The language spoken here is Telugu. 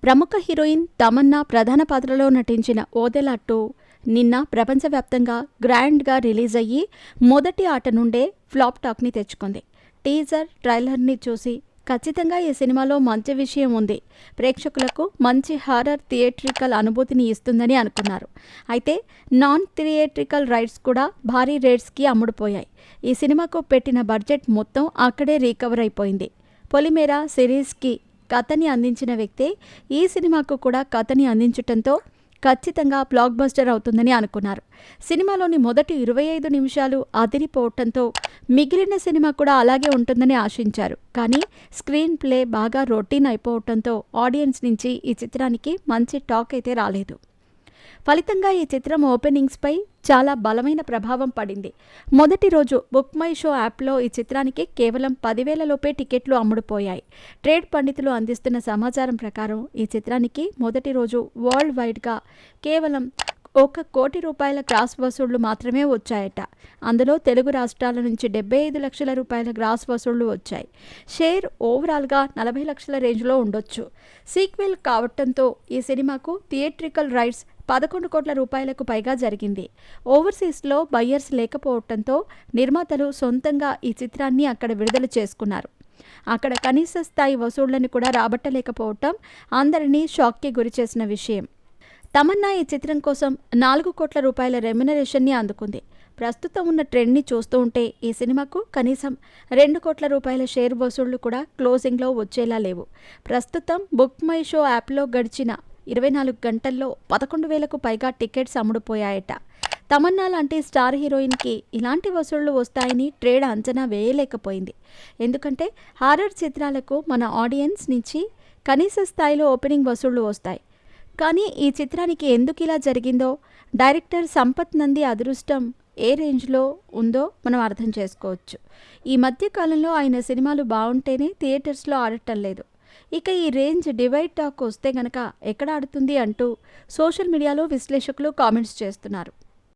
ప్రముఖ హీరోయిన్ తమన్నా ప్రధాన పాత్రలో నటించిన ఓదెలా 2 నిన్న ప్రపంచవ్యాప్తంగా గ్రాండ్గా రిలీజ్ అయ్యి మొదటి ఆట నుండే ఫ్లాప్ టాక్ని తెచ్చుకుంది. టీజర్, ట్రైలర్ని చూసి ఖచ్చితంగా ఈ సినిమాలో మంచి విషయం ఉంది, ప్రేక్షకులకు మంచి హారర్ థియేట్రికల్ అనుభూతిని ఇస్తుందని అనుకున్నారు. అయితే నాన్ థియేట్రికల్ రైట్స్ కూడా భారీ రేట్స్కి అమ్ముడుపోయాయి. ఈ సినిమాకు పెట్టిన బడ్జెట్ మొత్తం అక్కడే రీకవర్ అయిపోయింది. పొలిమేరా సిరీస్కి కథని అందించిన వ్యక్తే ఈ సినిమాకు కూడా కథని అందించటంతో ఖచ్చితంగా బ్లాక్ బస్టర్ అవుతుందని అనుకున్నారు. సినిమాలోని మొదటి 25 నిమిషాలు అదిరిపోవటంతో మిగిలిన సినిమా కూడా అలాగే ఉంటుందని ఆశించారు. కానీ స్క్రీన్ ప్లే బాగా రొటీన్ అయిపోవటంతో ఆడియన్స్ నుంచి ఈ చిత్రానికి మంచి టాక్ అయితే రాలేదు. ఫలితంగా ఈ చిత్రం ఓపెనింగ్స్పై చాలా బలమైన ప్రభావం పడింది. మొదటి రోజు బుక్ మై షో యాప్లో ఈ చిత్రానికి కేవలం 10,000 లోపే టికెట్లు అమ్ముడుపోయాయి. ట్రేడ్ పండితులు అందిస్తున్న సమాచారం ప్రకారం ఈ చిత్రానికి మొదటి రోజు వరల్డ్ వైడ్గా కేవలం ₹1 కోటి గ్రాస్ వసూళ్లు మాత్రమే వచ్చాయట. అందులో తెలుగు రాష్ట్రాల నుంచి 75 లక్షల రూపాయల గ్రాస్ వసూళ్లు వచ్చాయి. షేర్ ఓవరాల్గా 40 లక్షల రేంజ్లో ఉండొచ్చు. సీక్వెల్ కావటంతో ఈ సినిమాకు థియేట్రికల్ రైట్స్ 11 కోట్ల రూపాయలకు పైగా జరిగింది. ఓవర్సీస్లో బయ్యర్స్ లేకపోవటంతో నిర్మాతలు సొంతంగా ఈ చిత్రాన్ని అక్కడ విడుదల చేసుకున్నారు. అక్కడ కనీస స్థాయి వసూళ్లను కూడా రాబట్టలేకపోవటం అందరినీ షాక్కి గురిచేసిన విషయం. తమన్నా ఈ చిత్రం కోసం 4 కోట్ల రూపాయల రెమ్యునరేషన్ని అందుకుంది. ప్రస్తుతం ఉన్న ట్రెండ్ని చూస్తూ ఉంటే ఈ సినిమాకు కనీసం 2 కోట్ల రూపాయల షేర్ వసూళ్లు కూడా క్లోజింగ్లో వచ్చేలా లేవు. ప్రస్తుతం బుక్ మై షో యాప్లో గడిచిన 24 గంటల్లో 11,000కు పైగా టికెట్స్ అమ్ముడుపోయాయట. తమన్నా లాంటి స్టార్ హీరోయిన్కి ఇలాంటి వసూళ్లు వస్తాయని ట్రేడ్ అంచనా వేయలేకపోయింది. ఎందుకంటే హారర్ చిత్రాలకు మన ఆడియన్స్ నుంచి కనీస స్థాయిలో ఓపెనింగ్ వసూళ్లు వస్తాయి. కానీ ఈ చిత్రానికి ఎందుకు ఇలా జరిగిందో, డైరెక్టర్ సంపత్ నంది అదృష్టం ఏ రేంజ్లో ఉందో మనం అర్థం చేసుకోవచ్చు. ఈ మధ్య కాలంలో ఆయన సినిమాలు బాగుంటేనే థియేటర్స్లో ఆడటం లేదు. ఇక ఈ రేంజ్ డివైడ్ టాక్ వస్తే గనక ఎక్కడ ఆడుతుంది అంటూ సోషల్ మీడియాలో విశ్లేషకులు కామెంట్స్ చేస్తున్నారు.